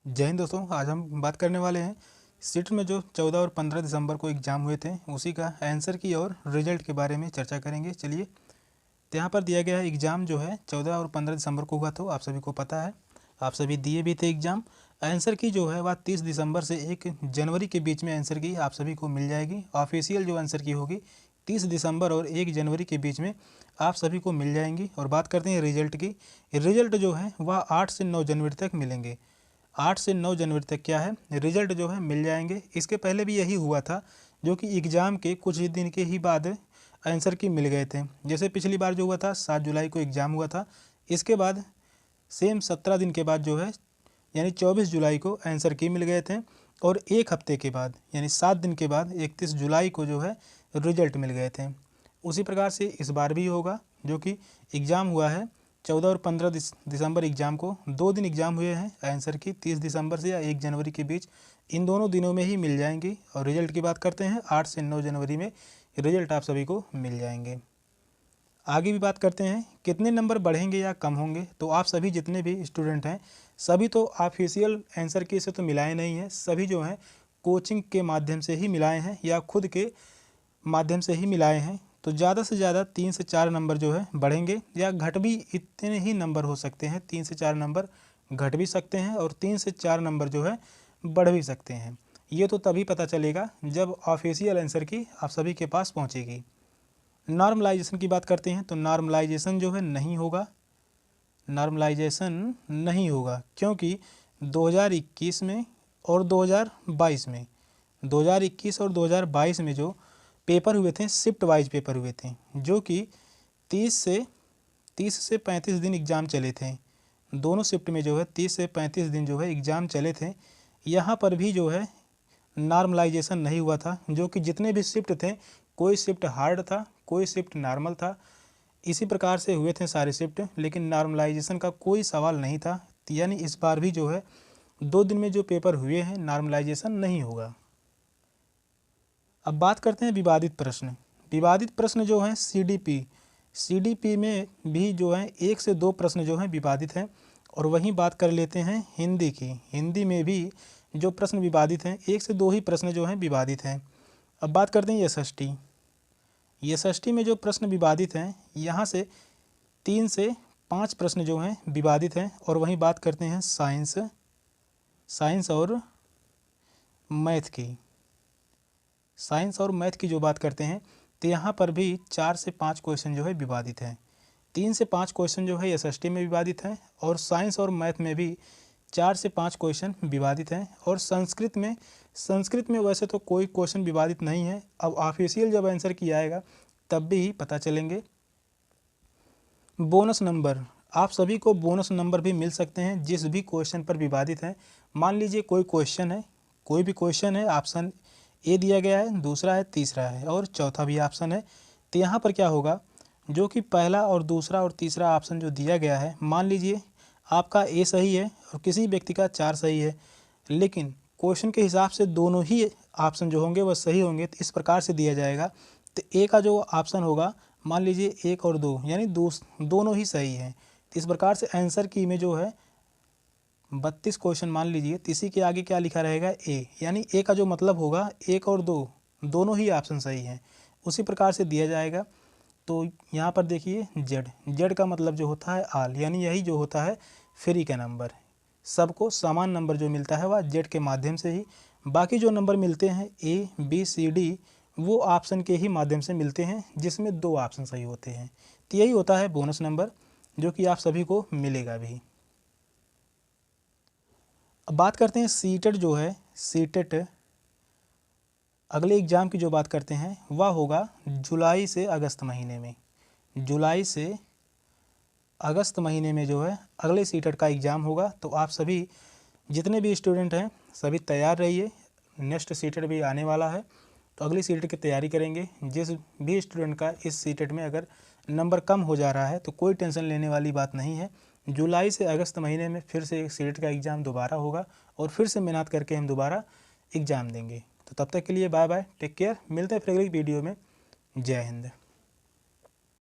जय हिंद दोस्तों। आज हम बात करने वाले हैं सीट में जो 14 और 15 दिसंबर को एग्ज़ाम हुए थे उसी का आंसर की और रिजल्ट के बारे में चर्चा करेंगे। चलिए, तो यहाँ पर दिया गया है एग्ज़ाम जो है 14 और 15 दिसंबर को हुआ, तो आप सभी को पता है, आप सभी दिए भी थे एग्ज़ाम। आंसर की जो है वह 30 दिसंबर से 1 जनवरी के बीच में आंसर की आप सभी को मिल जाएगी। ऑफिशियल जो आंसर की होगी 30 दिसंबर और 1 जनवरी के बीच में आप सभी को मिल जाएंगी। और बात करते हैं रिजल्ट की। रिजल्ट जो है वह 8 से 9 जनवरी तक मिलेंगे। 8 से 9 जनवरी तक क्या है, रिजल्ट जो है मिल जाएंगे। इसके पहले भी यही हुआ था, जो कि एग्ज़ाम के कुछ ही दिन के ही बाद आंसर की मिल गए थे। जैसे पिछली बार जो हुआ था 7 जुलाई को एग्ज़ाम हुआ था, इसके बाद सेम 17 दिन के बाद जो है यानी 24 जुलाई को आंसर की मिल गए थे। और एक हफ्ते के बाद यानी 7 दिन के बाद 31 जुलाई को जो है रिजल्ट मिल गए थे। उसी प्रकार से इस बार भी होगा, जो कि एग्ज़ाम हुआ है 14 और 15 दिसंबर एग्ज़ाम को 2 दिन एग्ज़ाम हुए हैं। आंसर की 30 दिसंबर से या 1 जनवरी के बीच इन दोनों दिनों में ही मिल जाएंगी। और रिजल्ट की बात करते हैं 8 से 9 जनवरी में रिजल्ट आप सभी को मिल जाएंगे। आगे भी बात करते हैं कितने नंबर बढ़ेंगे या कम होंगे। तो आप सभी जितने भी स्टूडेंट हैं सभी तो ऑफिशियल आंसर की से तो मिलाए नहीं हैं, सभी जो हैं कोचिंग के माध्यम से ही मिलाए हैं या खुद के माध्यम से ही मिलाए हैं। तो ज़्यादा से ज़्यादा 3 से 4 नंबर जो है बढ़ेंगे या घट भी इतने ही नंबर हो सकते हैं। 3 से 4 नंबर घट भी सकते हैं और 3 से 4 नंबर जो है बढ़ भी सकते हैं। ये तो तभी पता चलेगा जब ऑफिशियल आंसर की आप सभी के पास पहुंचेगी। नॉर्मलाइजेशन की बात करते हैं तो नॉर्मलाइजेशन जो है नहीं होगा। नॉर्मलाइजेशन नहीं होगा क्योंकि 2021 में और 2022 में 2021 और 2022 में जो पेपर हुए थे शिफ्ट वाइज पेपर हुए थे, जो कि 30 से 35 दिन एग्ज़ाम चले थे। दोनों शिफ्ट में जो है 30 से 35 दिन जो है एग्ज़ाम चले थे। यहाँ पर भी जो है नॉर्मलाइजेशन नहीं हुआ था, जो कि जितने भी शिफ्ट थे कोई शिफ्ट हार्ड था कोई शिफ्ट नॉर्मल था, इसी प्रकार से हुए थे सारे शिफ्ट, लेकिन नॉर्मलाइजेशन का कोई सवाल नहीं था। यानी इस बार भी जो है 2 दिन में जो पेपर हुए हैं नॉर्मलाइजेशन नहीं होगा। अब बात करते हैं विवादित प्रश्न। विवादित प्रश्न जो हैं सीडीपी में भी जो है 1 से 2 प्रश्न जो हैं विवादित हैं। और वहीं बात कर लेते हैं हिंदी की। हिंदी में भी जो प्रश्न विवादित हैं 1 से 2 ही प्रश्न जो हैं विवादित हैं। अब बात करते हैं एसएसटी में जो प्रश्न विवादित हैं यहाँ से 3 से 5 प्रश्न जो हैं विवादित हैं। और वहीं बात करते हैं साइंस और मैथ की जो बात करते हैं तो यहाँ पर भी 4 से 5 क्वेश्चन जो है विवादित हैं। 3 से 5 क्वेश्चन जो है एसएसटी में विवादित हैं और साइंस और मैथ में भी 4 से 5 क्वेश्चन विवादित हैं। और संस्कृत में वैसे तो कोई क्वेश्चन विवादित नहीं है। अब ऑफिशियल जब आंसर की आएगा तब भी पता चलेंगे। बोनस नंबर, आप सभी को बोनस नंबर भी मिल सकते हैं जिस भी क्वेश्चन पर विवादित है। मान लीजिए कोई भी क्वेश्चन है, ऑप्शन ए दिया गया है, दूसरा है, तीसरा है और चौथा भी ऑप्शन है। तो यहाँ पर क्या होगा, जो कि पहला और दूसरा और तीसरा ऑप्शन जो दिया गया है, मान लीजिए आपका ए सही है और किसी व्यक्ति का 4 सही है, लेकिन क्वेश्चन के हिसाब से दोनों ही ऑप्शन जो होंगे वह सही होंगे। तो इस प्रकार से दिया जाएगा। तो ए का जो ऑप्शन होगा, मान लीजिए 1 और 2 यानी दोनों ही सही हैं। तो इस प्रकार से आंसर की में जो है 32 क्वेश्चन मान लीजिए, इसी के आगे क्या लिखा रहेगा, ए, यानी ए का जो मतलब होगा 1 और 2 दोनों ही ऑप्शन सही हैं। उसी प्रकार से दिया जाएगा। तो यहाँ पर देखिए जेड का मतलब जो होता है आल, यानी यही जो होता है फ्री का नंबर। सबको समान नंबर जो मिलता है वह जेड के माध्यम से ही, बाकी जो नंबर मिलते हैं ए बी सी डी वो ऑप्शन के ही माध्यम से मिलते हैं, जिसमें 2 ऑप्शन सही होते हैं। तो यही होता है बोनस नंबर, जो कि आप सभी को मिलेगा भी। अब बात करते हैं सीटेट अगले एग्ज़ाम की जो बात करते हैं वह होगा जुलाई से अगस्त महीने में। जुलाई से अगस्त महीने में जो है अगले सीटेट का एग्ज़ाम होगा। तो आप सभी जितने भी स्टूडेंट हैं सभी तैयार रहिए। नेक्स्ट सीटेट भी आने वाला है, तो अगली सीटेट की तैयारी करेंगे। जिस भी स्टूडेंट का इस सीटेट में अगर नंबर कम हो जा रहा है तो कोई टेंशन लेने वाली बात नहीं है। जुलाई से अगस्त महीने में फिर से एक सीटेट का एग्ज़ाम दोबारा होगा और फिर से मेहनत करके हम दोबारा एग्ज़ाम देंगे। तो तब तक के लिए बाय बाय, टेक केयर। मिलते हैं फिर अगली वीडियो में। जय हिंद।